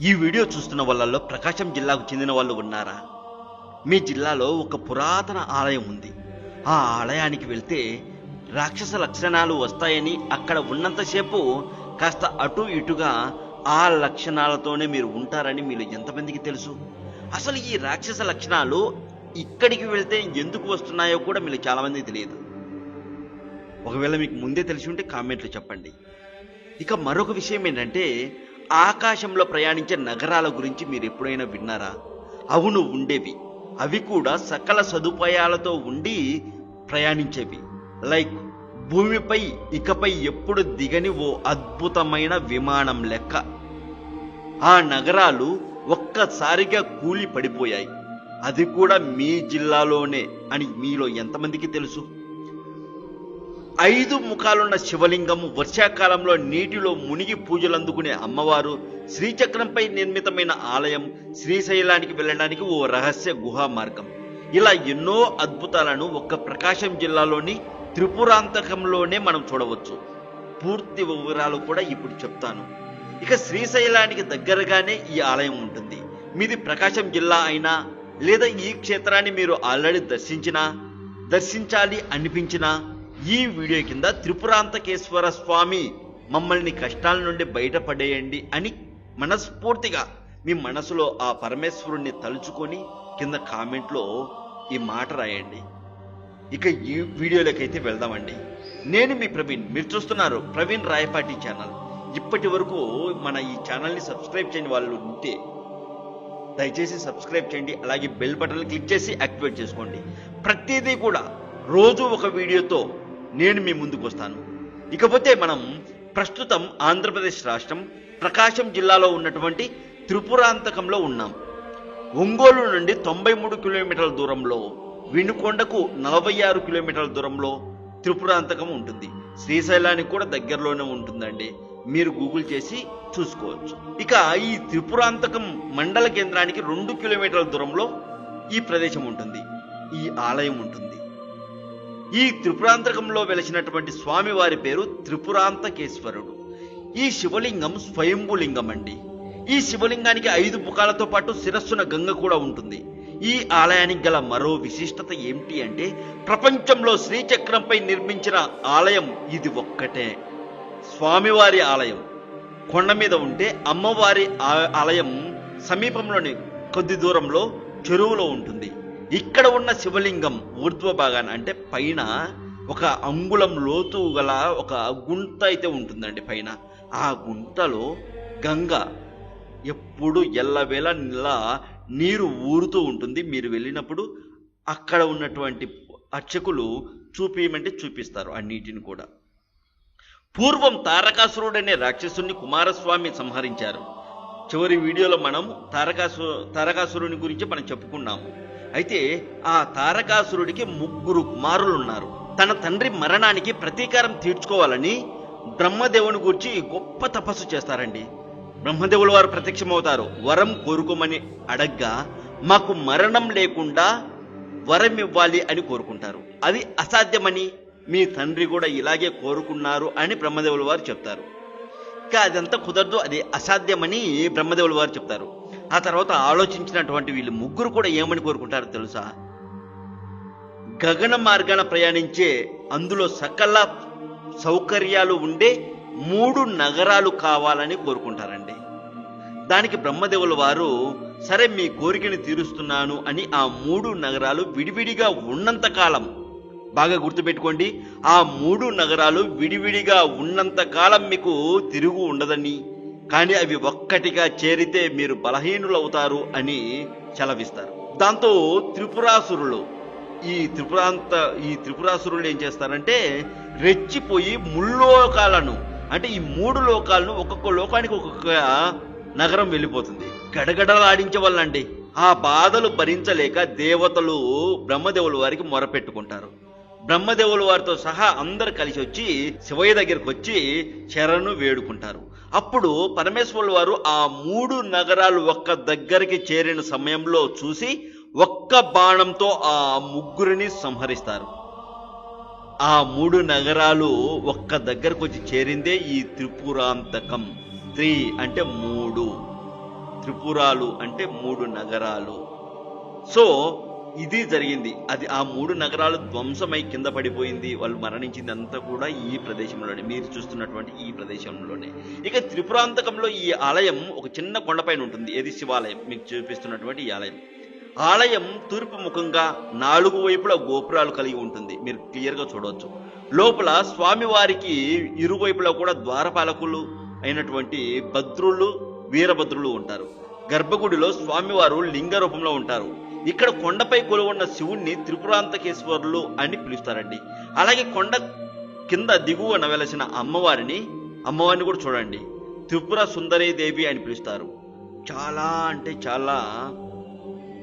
ఈ వీడియో చూస్తున్న వాళ్ళల్లో ప్రకాశం జిల్లాకు చెందిన వాళ్ళు ఉన్నారా? మీ జిల్లాలో ఒక పురాతన ఆలయం ఉంది. ఆ ఆలయానికి వెళ్తే రాక్షస లక్షణాలు వస్తాయని, అక్కడ ఉన్నంతసేపు కాస్త అటు ఇటుగా ఆ లక్షణాలతోనే మీరు ఉంటారని మీలో ఎంతమందికి తెలుసు? అసలు ఈ రాక్షస లక్షణాలు ఇక్కడికి వెళ్తే ఎందుకు వస్తున్నాయో కూడా మీకు చాలామందికి తెలియదు. ఒకవేళ మీకు ముందే తెలిసి ఉంటే కామెంట్లు చెప్పండి. ఇక మరొక విషయం ఏంటంటే, ఆకాశంలో ప్రయాణించే నగరాల గురించి మీరు ఎప్పుడైనా విన్నారా? అవును, ఉండేవి. అవి కూడా సకల సదుపాయాలతో ఉండి ప్రయాణించేవి. లైక్ భూమిపై ఇకపై ఎప్పుడు దిగని ఓ అద్భుతమైన విమానం లెక్క. ఆ నగరాలు ఒక్కసారిగా కూలి పడిపోయాయి. అది కూడా మీ జిల్లాలోనే అని మీలో ఎంతమందికి తెలుసు? 5 ముఖాలున్న శివలింగం, వర్షాకాలంలో నీటిలో మునిగి పూజలందుకునే అమ్మవారు, శ్రీచక్రంపై నిర్మితమైన ఆలయం, శ్రీశైలానికి వెళ్ళడానికి ఓ రహస్య గుహా మార్గం, ఇలా ఎన్నో అద్భుతాలను ఒక్క ప్రకాశం జిల్లాలోని త్రిపురాంతకంలోనే మనం చూడవచ్చు. పూర్తి వివరాలు కూడా ఇప్పుడు చెప్తాను. ఇక శ్రీశైలానికి దగ్గరగానే ఈ ఆలయం ఉంటుంది. మీది ప్రకాశం జిల్లా అయినా, లేదా ఈ క్షేత్రాన్ని మీరు ఆల్రెడీ దర్శించాలి అనిపించినా, ఈ వీడియో కింద త్రిపురాంతకేశ్వర స్వామి మమ్మల్ని కష్టాల నుండి బయటపడేయండి అని మనస్ఫూర్తిగా మీ మనసులో ఆ పరమేశ్వరుణ్ణి తలుచుకొని కింద కామెంట్లో ఈ మాట రాయండి. ఇక ఈ వీడియోలోకైతే వెళ్దామండి. నేను మీ ప్రవీణ్, మీరు చూస్తున్నారు ప్రవీణ్ రాయపాటి ఛానల్. ఇప్పటి వరకు మన ఈ ఛానల్ని సబ్స్క్రైబ్ చేయని వాళ్ళు ఉంటే దయచేసి సబ్స్క్రైబ్ చేయండి. అలాగే బెల్ బటన్ క్లిక్ చేసి యాక్టివేట్ చేసుకోండి. ప్రతిదీ కూడా రోజు ఒక వీడియోతో నేను మీ ముందుకు వస్తాను. ఇకపోతే మనం ప్రస్తుతం ఆంధ్రప్రదేశ్ రాష్ట్రం ప్రకాశం జిల్లాలో ఉన్నటువంటి త్రిపురాంతకంలో ఉన్నాం. ఒంగోలు నుండి 93 కిలోమీటర్ల దూరంలో, వినుకొండకు 46 కిలోమీటర్ల దూరంలో త్రిపురాంతకం ఉంటుంది. శ్రీశైలానికి కూడా దగ్గరలోనే ఉంటుందండి. మీరు గూగుల్ చేసి చూసుకోవచ్చు. ఇక ఈ త్రిపురాంతకం మండల కేంద్రానికి 2 కిలోమీటర్ల దూరంలో ఈ ప్రదేశం ఉంటుంది, ఈ ఆలయం ఉంటుంది. ఈ త్రిపురాంతకంలో వెలిసినటువంటి స్వామి వారి పేరు త్రిపురాంతకేశ్వరుడు. ఈ శివలింగం స్వయంభులింగం అండి. ఈ శివలింగానికి 5 ముఖాలతో పాటు శిరస్సున గంగ కూడా ఉంటుంది. ఈ ఆలయానికి గల మరో విశిష్టత ఏమిటి అంటే, ప్రపంచంలో శ్రీచక్రంపై నిర్మించిన ఆలయం ఇది ఒక్కటే. స్వామివారి ఆలయం కొండ మీద ఉంటే, అమ్మవారి ఆలయం సమీపంలోని కొద్ది దూరంలో చెరువులో ఉంటుంది. ఇక్కడ ఉన్న శివలింగం ఊర్ధ్వ భాగాన, అంటే పైన ఒక అంగుళం లోతు గల ఒక గుంట అయితే ఉంటుందండి పైన. ఆ గుంటలో గంగ ఎప్పుడు ఎల్లవేళ నీరు ఊరుతూ ఉంటుంది. మీరు వెళ్ళినప్పుడు అక్కడ ఉన్నటువంటి అర్చకులు చూపించమంటే చూపిస్తారు ఆ నీటిని కూడా. పూర్వం తారకాసురుడనే రాక్షసుని కుమారస్వామి సంహరించారు. చివరి వీడియోలో మనం తారకాసురుని గురించి మనం చెప్పుకున్నాము. అయితే ఆ తారకాసురుడికి 3 కుమారులు ఉన్నారు. తన తండ్రి మరణానికి ప్రతీకారం తీర్చుకోవాలని బ్రహ్మదేవుని గురించి గొప్ప తపస్సు చేస్తారండి. బ్రహ్మదేవుల వారు ప్రత్యక్షమవుతారు. వరం కోరుకోమని అడగ్గా, మాకు మరణం లేకుండా వరం ఇవ్వాలి అని కోరుకుంటారు. అది అసాధ్యమని, మీ తండ్రి కూడా ఇలాగే కోరుకున్నారు అని బ్రహ్మదేవుల వారు చెప్తారు. ఇంకా అదంతా కుదరదు, అది అసాధ్యమని బ్రహ్మదేవుల వారు చెప్తారు. ఆ తర్వాత ఆలోచించినటువంటి వీళ్ళు 3 కూడా ఏమని కోరుకుంటారో తెలుసా? గగన మార్గాన ప్రయాణించే, అందులో సకల సౌకర్యాలు ఉండే 3 నగరాలు కావాలని కోరుకుంటారండి. దానికి బ్రహ్మదేవుల వారు సరే మీ కోరికని తీరుస్తున్నాను అని ఆ 3 నగరాలు విడివిడిగా ఉన్నంతకాలం, బాగా గుర్తుపెట్టుకోండి, ఆ 3 నగరాలు విడివిడిగా ఉన్నంతకాలం మీకు తిరుగు ఉండదని, కానీ అవి ఒక్కటిగా చేరితే మీరు బలహీనులవుతారు అని సెలవిస్తారు. దాంతో ఈ త్రిపురాసురులు ఏం చేస్తారంటే, రెచ్చిపోయి ముల్లోకాలను, అంటే ఈ 3 లోకాలను, ఒక్కొక్క లోకానికి ఒక్కొక్క నగరం వెళ్ళిపోతుంది. గడగడలాడించే వాళ్ళండి. ఆ బాధలు భరించలేక దేవతలు బ్రహ్మదేవుల వారికి మొరపెట్టుకుంటారు. బ్రహ్మదేవుల వారితో సహా అందరు కలిసి వచ్చి శివయ్య దగ్గరికి వచ్చి శరణు వేడుకుంటారు. అప్పుడు పరమేశ్వరుల వారు ఆ 3 నగరాలు ఒక్క దగ్గరికి చేరిన సమయంలో చూసి ఒక్క బాణంతో ఆ 3 సంహరిస్తారు. ఆ 3 నగరాలు ఒక్క దగ్గరకు వచ్చి చేరిందే ఈ త్రిపురాంతకం. 3 అంటే 3. త్రిపురాలు అంటే 3 నగరాలు. సో ఇది జరిగింది. అది ఆ 3 నగరాలు ధ్వంసమై కింద పడిపోయింది, వాళ్ళు మరణించింది అంతా కూడా ఈ ప్రదేశంలోనే, మీరు చూస్తున్నటువంటి ఈ ప్రదేశంలోనే. ఇక త్రిపురాంతకంలో ఈ ఆలయం ఒక చిన్న కొండపైన ఉంటుంది. ఏది శివాలయం, మీకు చూపిస్తున్నటువంటి ఈ ఆలయం. ఆలయం తూర్పు ముఖంగా 4 వైపులా గోపురాలు కలిగి ఉంటుంది, మీరు క్లియర్గా చూడవచ్చు. లోపల స్వామివారికి ఇరువైపులా కూడా ద్వారపాలకులు అయినటువంటి భద్రులు, వీరభద్రులు ఉంటారు. గర్భగుడిలో స్వామివారు లింగ రూపంలో ఉంటారు. ఇక్కడ కొండపై కొలువున్న శివుణ్ణి త్రిపురాంతకేశ్వరులు అని పిలుస్తారండి. అలాగే కొండ కింద దిగువన వెలసిన అమ్మవారిని కూడా చూడండి, త్రిపుర సుందరీదేవి అని పిలుస్తారు. చాలా అంటే చాలా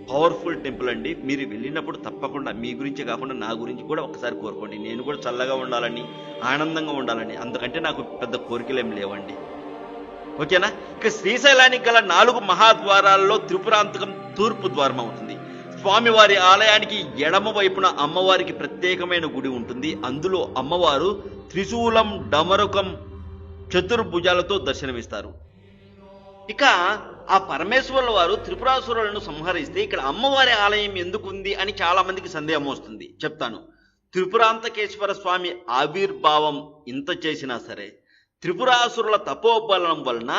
పవర్ఫుల్ టెంపుల్ అండి. మీరు వెళ్ళినప్పుడు తప్పకుండా మీ గురించే కాకుండా నా గురించి కూడా ఒకసారి కోరుకోండి. నేను కూడా చల్లగా ఉండాలని, ఆనందంగా ఉండాలని, అంతకంటే నాకు పెద్ద కోరికలేం లేవండి. ఓకేనా? ఇక శ్రీశైలానికి గల 4 మహాద్వారాల్లో త్రిపురాంతకం తూర్పు ద్వారం అవుతుంది. స్వామివారి ఆలయానికి ఎడమ వైపున అమ్మవారికి ప్రత్యేకమైన గుడి ఉంటుంది. అందులో అమ్మవారు త్రిశూలం, డమరుకం, చతుర్భుజాలతో దర్శనమిస్తారు. ఇక ఆ పరమేశ్వరుల వారు త్రిపురాసురులను సంహరిస్తే ఇక్కడ అమ్మవారి ఆలయం ఎందుకుంది అని చాలా మందికి సందేహం వస్తుంది. చెప్తాను. త్రిపురాంతకేశ్వర స్వామి ఆవిర్భావం ఇంత చేసినా సరే, త్రిపురాసురుల తపోబలం వలన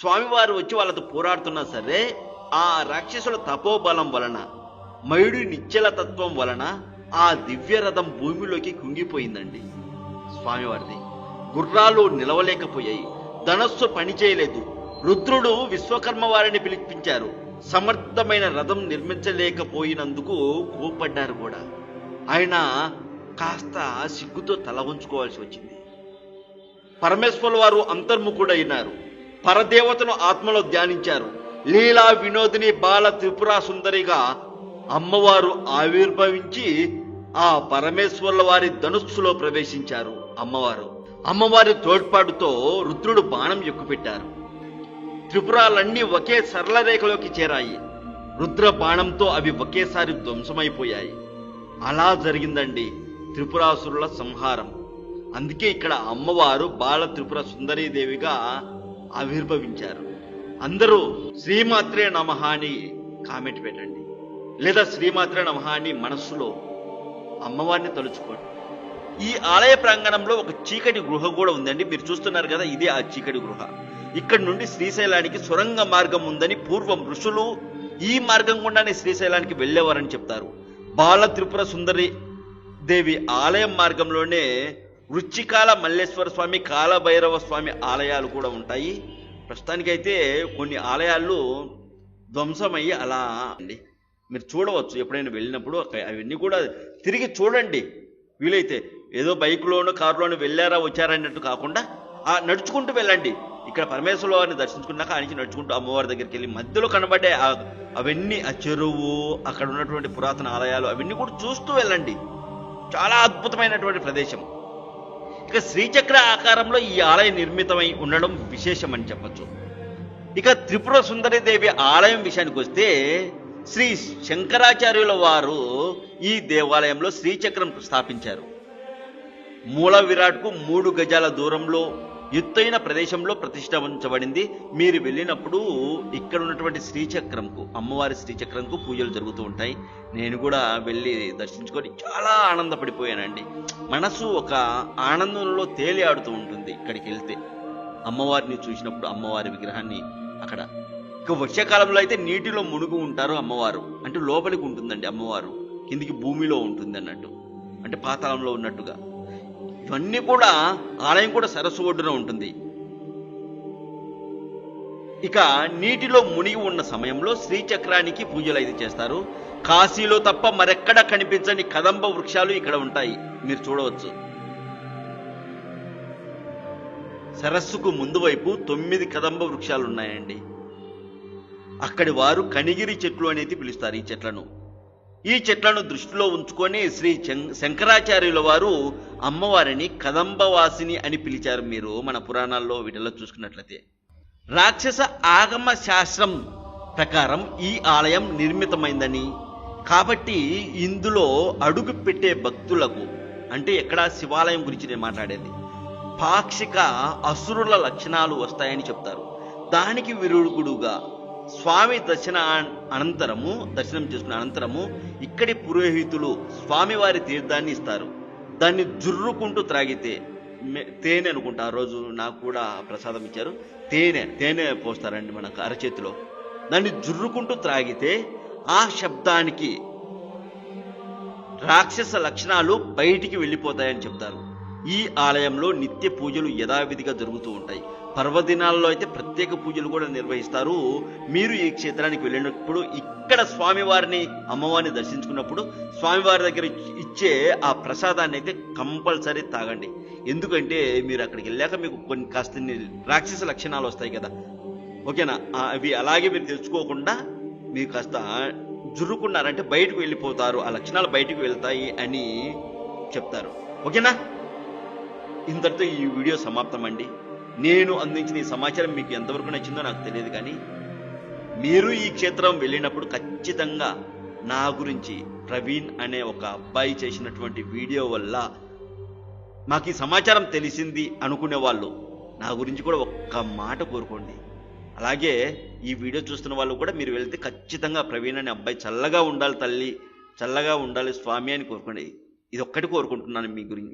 స్వామివారు వచ్చి వాళ్ళతో పోరాడుతున్నా సరే, ఆ రాక్షసుల తపోబలం వలన, మయుడి నిశ్చల తత్వం వలన ఆ దివ్యరథం భూమిలోకి కుంగిపోయిందండి. స్వామివారిది గుర్రాలు నిలవలేకపోయాయి, ధనస్సు పనిచేయలేదు. రుద్రుడు విశ్వకర్మ వారిని పిలిపించారు. సమర్థమైన రథం నిర్మించలేకపోయినందుకు కోపడ్డారు కూడా. ఆయన కాస్త సిగ్గుతో తల ఉంచుకోవాల్సి వచ్చింది. పరమేశ్వరుల వారు అంతర్ముఖుడైనారు. పరదేవతను ఆత్మలో ధ్యానించారు. లీలా వినోదిని బాల త్రిపుర సుందరిగా అమ్మవారు ఆవిర్భవించి ఆ పరమేశ్వరుల వారి ధనుస్సులో ప్రవేశించారు. అమ్మవారి తోడ్పాటుతో రుద్రుడు బాణం ఎక్కుపెట్టారు. త్రిపురాలన్నీ ఒకే సరళ రేఖలోకి చేరాయి. రుద్ర బాణంతో అవి ఒకేసారి ధ్వంసమైపోయాయి. అలా జరిగిందండి త్రిపురాసురుల సంహారం. అందుకే ఇక్కడ అమ్మవారు బాల త్రిపుర సుందరీదేవిగా ఆవిర్భవించారు. అందరూ శ్రీమాత్రే నమః అని కామెంట్ పెట్టండి, లేదా శ్రీమాత్రే నమః అని మనస్సులో అమ్మవారిని తలుచుకోండి. ఈ ఆలయ ప్రాంగణంలో ఒక చీకటి గృహ కూడా ఉందండి. మీరు చూస్తున్నారు కదా, ఇదే ఆ చీకటి గృహ. ఇక్కడి నుండి శ్రీశైలానికి సొరంగ మార్గం ఉందని పూర్వం ఋషులు ఈ మార్గం గుండానే శ్రీశైలానికి వెళ్ళేవారని చెప్తారు. బాల త్రిపుర సుందరి దేవి ఆలయం మార్గంలోనే వృచ్చికాల మల్లేశ్వర స్వామి, కాలభైరవ స్వామి ఆలయాలు కూడా ఉంటాయి. ప్రస్తుతానికైతే కొన్ని ఆలయాలు ధ్వంసమయ్యి అలా అండి, మీరు చూడవచ్చు. ఎప్పుడైనా వెళ్ళినప్పుడు అవన్నీ కూడా తిరిగి చూడండి. వీలైతే ఏదో బైక్లోనో కారులోనో వెళ్ళారా వచ్చారా అన్నట్టు కాకుండా నడుచుకుంటూ వెళ్ళండి. ఇక్కడ పరమేశ్వర వారిని దర్శించుకున్నాక ఆ నుంచి నడుచుకుంటూ అమ్మవారి దగ్గరికి వెళ్ళి మధ్యలో కనబడే అవన్నీ, ఆ చెరువు, అక్కడ ఉన్నటువంటి పురాతన ఆలయాలు అవన్నీ కూడా చూస్తూ వెళ్ళండి. చాలా అద్భుతమైనటువంటి ప్రదేశం. ఇక శ్రీచక్ర ఆకారంలో ఈ ఆలయం నిర్మితమై ఉండడం విశేషం అని చెప్పచ్చు. ఇక త్రిపుర సుందరీదేవి ఆలయం విషయానికి వస్తే, శ్రీ శంకరాచార్యుల వారు ఈ దేవాలయంలో శ్రీచక్రం స్థాపించారు. మూల విరాట్కు 3 గజాల దూరంలో ఎత్తైన ప్రదేశంలో ప్రతిష్ఠించబడింది. మీరు వెళ్ళినప్పుడు ఇక్కడ ఉన్నటువంటి శ్రీచక్రంకు, అమ్మవారి శ్రీచక్రంకు పూజలు జరుగుతూ ఉంటాయి. నేను కూడా వెళ్ళి దర్శించుకొని చాలా ఆనందపడిపోయానండి. మనసు ఒక ఆనందంలో తేలి ఆడుతూ ఉంటుంది ఇక్కడికి వెళ్తే, అమ్మవారిని చూసినప్పుడు, అమ్మవారి విగ్రహాన్ని అక్కడ. ఇక వర్షాకాలంలో అయితే నీటిలో మునుగు ఉంటారు అమ్మవారు, అంటే లోపలికి ఉంటుందండి అమ్మవారు, కిందికి భూమిలో ఉంటుంది అన్నట్టు, అంటే పాతాళంలో ఉన్నట్టుగా. ఇవన్నీ కూడా ఆలయం కూడా సరస్సు ఒడ్డున ఉంటుంది. ఇక నీటిలో మునిగి ఉన్న సమయంలో శ్రీచక్రానికి పూజలు అయితే చేస్తారు. కాశీలో తప్ప మరెక్కడ కనిపించని కదంబ వృక్షాలు ఇక్కడ ఉంటాయి, మీరు చూడవచ్చు. సరస్సుకు ముందు వైపు 9 కదంబ వృక్షాలు ఉన్నాయండి. అక్కడి వారు కనిగిరి చెట్లు అనేది పిలుస్తారు ఈ చెట్లను. ఈ చెట్లను దృష్టిలో ఉంచుకొని శ్రీ శంకరాచార్యుల వారు అమ్మవారిని కదంబవాసిని అని పిలిచారు. మీరు మన పురాణాల్లో వీటిలో చూసుకున్నట్లయితే, రాక్షస ఆగమ శాస్త్రం ప్రకారం ఈ ఆలయం నిర్మితమైందని, కాబట్టి ఇందులో అడుగు పెట్టే భక్తులకు, అంటే ఎక్కడ శివాలయం గురించి నేను మాట్లాడేది, పాక్షిక అసురుల లక్షణాలు వస్తాయని చెప్తారు. దానికి విరుగుడుగా స్వామి దర్శనం చేసుకున్న అనంతరము ఇక్కడి పురోహితులు స్వామివారి తీర్థాన్ని ఇస్తారు. దాన్ని జుర్రుకుంటూ త్రాగితే, తేనె అనుకుంటా ఆ రోజు నాకు కూడా ప్రసాదం ఇచ్చారు, తేనె పోస్తారండి మనకు అరచేతిలో. దాన్ని జుర్రుకుంటూ త్రాగితే ఆ శబ్దానికి రాక్షస లక్షణాలు బయటికి వెళ్ళిపోతాయని చెప్తారు. ఈ ఆలయంలో నిత్య పూజలు యథావిధిగా జరుగుతూ ఉంటాయి. పర్వదినాల్లో అయితే ప్రత్యేక పూజలు కూడా నిర్వహిస్తారు. మీరు ఈ క్షేత్రానికి వెళ్ళినప్పుడు ఇక్కడ స్వామివారిని అమ్మవారిని దర్శించుకున్నప్పుడు స్వామివారి దగ్గర ఇచ్చే ఆ ప్రసాదాన్ని అయితే కంపల్సరీ తాగండి. ఎందుకంటే మీరు అక్కడికి వెళ్ళాక మీకు కొన్ని కాస్త రాక్షస లక్షణాలు వస్తాయి కదా, ఓకేనా? అవి అలాగే మీరు తెచ్చుకోకుండా మీరు కాస్త జుర్రుకున్నారంటే బయటకు వెళ్ళిపోతారు, ఆ లక్షణాలు బయటకు వెళ్తాయి అని చెప్తారు. ఓకేనా? ఇంతటితో ఈ వీడియో సమాప్తం అండి. నేను అందించిన ఈ సమాచారం మీకు ఎంతవరకు నచ్చిందో నాకు తెలియదు, కానీ మీరు ఈ క్షేత్రం వెళ్ళినప్పుడు ఖచ్చితంగా నా గురించి ప్రవీణ్ అనే ఒక అబ్బాయి చేసినటువంటి వీడియో వల్ల మాకు ఈ సమాచారం తెలిసింది అనుకునే వాళ్ళు నా గురించి కూడా ఒక్క మాట కోరుకోండి. అలాగే ఈ వీడియో చూస్తున్న వాళ్ళు కూడా మీరు వెళ్తే ఖచ్చితంగా ప్రవీణ్ అనే అబ్బాయి చల్లగా ఉండాలి, తల్లి చల్లగా ఉండాలి స్వామి అని కోరుకోండి. ఇది ఒక్కటి కోరుకుంటున్నాను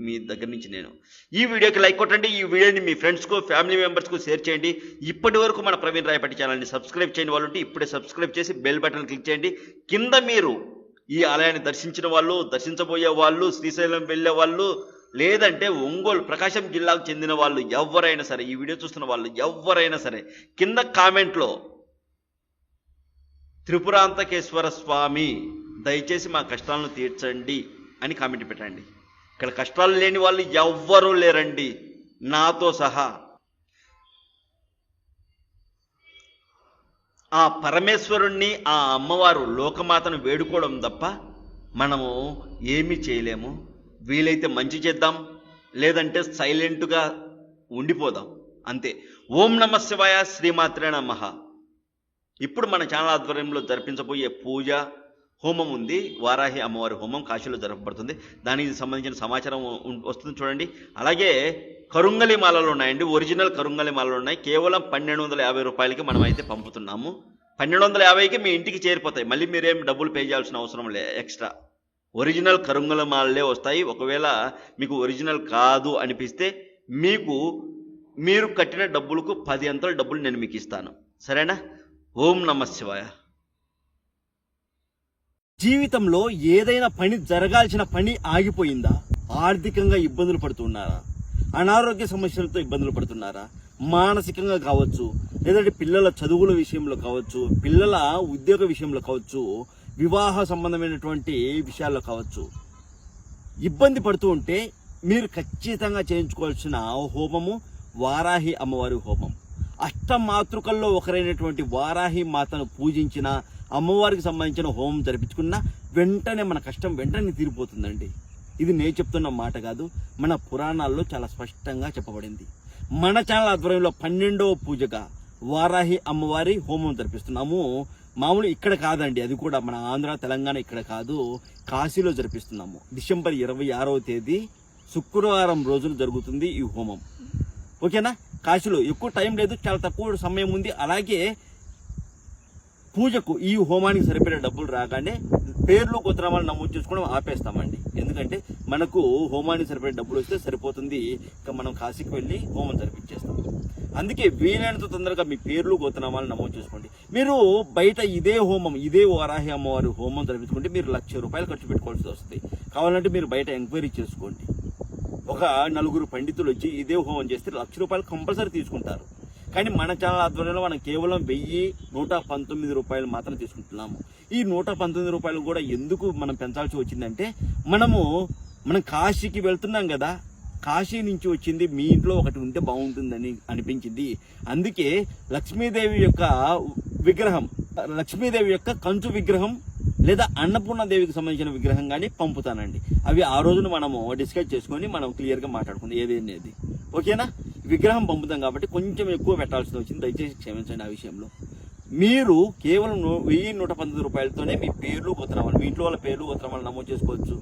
మీ దగ్గర నుంచి నేను. ఈ వీడియోకి లైక్ కొట్టండి, ఈ వీడియోని మీ ఫ్రెండ్స్కు ఫ్యామిలీ మెంబర్స్కు షేర్ చేయండి. ఇప్పటి వరకు మన ప్రవీణ్ రాయపాటి ఛానల్ని సబ్స్క్రైబ్ చేయని వాళ్ళు ఉంటే ఇప్పుడే సబ్స్క్రైబ్ చేసి బెల్ బటన్ క్లిక్ చేయండి. కింద మీరు ఈ ఆలయాన్ని దర్శించిన వాళ్ళు, దర్శించబోయే వాళ్ళు, శ్రీశైలం వెళ్ళే వాళ్ళు, లేదంటే ఒంగోలు ప్రకాశం జిల్లాకు చెందిన వాళ్ళు ఎవరైనా సరే, ఈ వీడియో చూస్తున్న వాళ్ళు ఎవరైనా సరే కింద కామెంట్లో త్రిపురాంతకేశ్వర స్వామి దయచేసి మా కష్టాలను తీర్చండి అని కామెంట్ పెట్టండి. ఇక్కడ కష్టాలు లేని వాళ్ళు ఎవ్వరూ లేరండి, నాతో సహా. ఆ పరమేశ్వరుణ్ణి, ఆ అమ్మవారు లోకమాతను వేడుకోవడం తప్ప మనము ఏమీ చేయలేము. వీలైతే మంచి చేద్దాం, లేదంటే సైలెంట్గా ఉండిపోదాం, అంతే. ఓం నమః శివాయ, శ్రీమాత్రే నమః. ఇప్పుడు మన ఛానల్ ఆధ్వర్యంలో జరిపించబోయే పూజ హోమం ఉంది, వారాహి అమ్మవారి హోమం కాశీలో జరపబడుతుంది. దానికి సంబంధించిన సమాచారం వస్తుంది చూడండి. అలాగే కరుంగలి మాలలు ఉన్నాయండి, ఒరిజినల్ కరుంగలి మాలలు ఉన్నాయి. కేవలం 1250 రూపాయలకి మనం అయితే పంపుతున్నాము. 1250కి మీ ఇంటికి చేరిపోతాయి, మళ్ళీ మీరేం డబ్బులు పే చేయాల్సిన అవసరం లే ఎక్స్ట్రా. ఒరిజినల్ కరుంగల మాలలే వస్తాయి. ఒకవేళ మీకు ఒరిజినల్ కాదు అనిపిస్తే మీరు కట్టిన డబ్బులకు 10 అంతల డబ్బులు నేను మీకు ఇస్తాను, సరేనా? ఓం నమః శివాయ. జీవితంలో ఏదైనా పని జరగాల్సిన పని ఆగిపోయిందా? ఆర్థికంగా ఇబ్బందులు పడుతున్నారా? అనారోగ్య సమస్యలతో ఇబ్బందులు పడుతున్నారా? మానసికంగా కావచ్చు, లేదంటే పిల్లల చదువుల విషయంలో కావచ్చు, పిల్లల ఉద్యోగ విషయంలో కావచ్చు, వివాహ సంబంధమైనటువంటి విషయాల్లో కావచ్చు, ఇబ్బంది పడుతూ ఉంటే మీరు ఖచ్చితంగా చేయించుకోవాల్సిన హోమము వారాహి అమ్మవారి హోమం. అష్టమాతృకల్లో ఒకరైనటువంటి వారాహి మాతను పూజించిన అమ్మవారికి సంబంధించిన హోమం జరిపించుకున్న వెంటనే మన కష్టం వెంటనే తీరిపోతుందండి. ఇది నేను చెప్తున్న మాట కాదు, మన పురాణాల్లో చాలా స్పష్టంగా చెప్పబడింది. మన ఛానల్ ఆధ్వర్యంలో 12వ పూజగా వారాహి అమ్మవారి హోమం జరిపిస్తున్నాము. మామూలు ఇక్కడ కాదండి, అది కూడా మన ఆంధ్ర తెలంగాణ ఇక్కడ కాదు, కాశీలో జరిపిస్తున్నాము. డిసెంబర్ 26వ తేదీ శుక్రవారం రోజున జరుగుతుంది ఈ హోమం, ఓకేనా? కాశీలో ఎక్కువ టైం లేదు, చాలా తక్కువ సమయం ఉంది. అలాగే పూజకు ఈ హోమానికి సరిపడే డబ్బులు రాగానే పేర్లు గోత్రనామాలు నమోదు చేసుకోవడం ఆపేస్తామండి. ఎందుకంటే మనకు హోమానికి సరిపడే డబ్బులు వస్తే సరిపోతుంది, ఇంకా మనం కాశీకి వెళ్ళి హోమం జరిపించేస్తాం. అందుకే వీలైనంత తొందరగా మీ పేర్లు గోత్రనామాలు నమోదు చేసుకోండి. మీరు బయట ఇదే వారాహి అమ్మవారి హోమం జరిపించుకుంటే మీరు 1,00,000 రూపాయలు ఖర్చు పెట్టుకోవాల్సి వస్తుంది. కావాలంటే మీరు బయట ఎంక్వైరీ చేసుకోండి. ఒక 4 పండితులు వచ్చి ఇదే హోమం చేస్తే 1,00,000 రూపాయలు కంపల్సరీ తీసుకుంటారు. కానీ మన ఛానల్ ఆధ్వర్యంలో మనం కేవలం 1,119 రూపాయలు మాత్రం తీసుకుంటున్నాము. ఈ 119 రూపాయలు కూడా ఎందుకు మనం పెంచాల్సి వచ్చిందంటే, మనం కాశీకి వెళ్తున్నాం కదా, కాశీ నుంచి వచ్చింది మీ ఇంట్లో ఒకటి ఉంటే బాగుంటుందని అనిపించింది. అందుకే లక్ష్మీదేవి యొక్క కంచు విగ్రహం లేదా అన్నపూర్ణదేవికి సంబంధించిన విగ్రహం కానీ పంపుతానండి. అవి ఆ రోజున మనము డిస్కస్ చేసుకొని మనం క్లియర్గా మాట్లాడుకుందాం ఏదేది, ఓకేనా? విగ్రహం పంపుతాం కాబట్టి కొంచెం ఎక్కువ పెట్టాల్సి వచ్చింది, దయచేసి క్షమించండి ఆ విషయంలో. మీరు కేవలం 1,119 రూపాయలతోనే మీ పేర్లు గోత్రనామాలు, మీ ఇంట్లో వాళ్ళ పేర్లు గోత్రనామాలు నమోదు చేసుకోవచ్చు.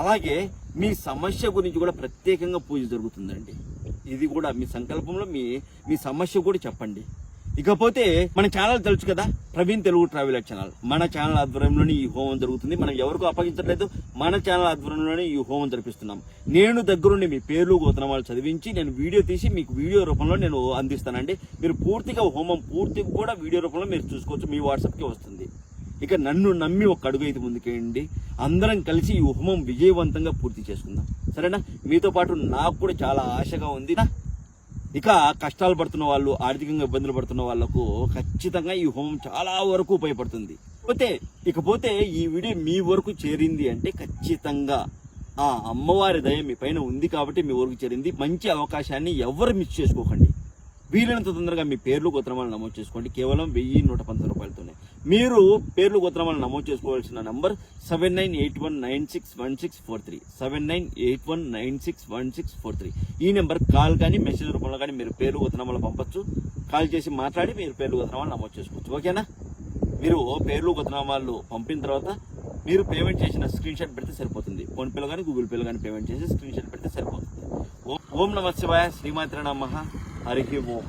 అలాగే మీ సమస్య గురించి కూడా ప్రత్యేకంగా పూజ జరుగుతుందండి. ఇది కూడా మీ సంకల్పంలో మీ సమస్య కూడా చెప్పండి. ఇకపోతే మన ఛానల్ తెలుసు కదా, ప్రవీణ్ తెలుగు ట్రావెలర్ ఛానల్. మన ఛానల్ ఆధ్వర్యంలోనే ఈ హోమం జరుగుతుంది. మనం ఎవరికూ అప్పగించట్లేదు, మన ఛానల్ ఆధ్వర్యంలోనే ఈ హోమం జరిపిస్తున్నాం. నేను దగ్గరుండి మీ పేర్లు గోత్రనామాలు చదివించి నేను వీడియో తీసి మీకు వీడియో రూపంలో నేను అందిస్తానండి. మీరు పూర్తిగా హోమం పూర్తిగా కూడా వీడియో రూపంలో మీరు చూసుకోవచ్చు, మీ వాట్సాప్కి వస్తుంది. ఇక నన్ను నమ్మి ఒక అడుగు అయితే ముందుకేయండి. అందరం కలిసి ఈ హోమం విజయవంతంగా పూర్తి చేసుకుందాం, సరేనా? మీతో పాటు నాకు కూడా చాలా ఆశగా ఉంది. ఇక కష్టాలు పడుతున్న వాళ్ళు, ఆర్థికంగా ఇబ్బందులు పడుతున్న వాళ్లకు ఖచ్చితంగా ఈ హోమం చాలా వరకు ఉపయోగపడుతుంది. ఇకపోతే ఈ వీడియో మీ వరకు చేరింది అంటే ఖచ్చితంగా ఆ అమ్మవారి దయ మీ పైన ఉంది కాబట్టి మీ వరకు చేరింది. మంచి అవకాశాన్ని ఎవరు మిస్ చేసుకోకండి. వీలైనంత తొందరగా మీ పేర్లు గోత్రమాలు నమోదు చేసుకోండి. కేవలం 1119 రూపాయలతోనే. మీరు పేర్లు గోత్రమాలు నమోదు చేసుకోవాల్సిన నంబర్ 7981961643 7981961643. ఈ నెంబర్ కాల్ కానీ మెసేజ్ రూపంలో కానీ మీరు పేర్లు గోత్రమాలు పంపొచ్చు. కాల్ చేసి మాట్లాడి మీరు పేర్లు గోత్రమాలు నమోదు చేసుకోవచ్చు, ఓకేనా? మీరు పేర్లు గోత్రనామాలు పంపిన తర్వాత మీరు పేమెంట్ చేసిన స్క్రీన్ షాట్ పెడితే సరిపోతుంది. ఫోన్ పేలో కానీ గూగుల్ పేలో కానీ పేమెంట్ చేసి స్క్రీన్ షాట్ పెడితే సరిపోతుంది. ఓం నమః శివాయ. శ్రీమాత్రే నమః. హరి ఓం.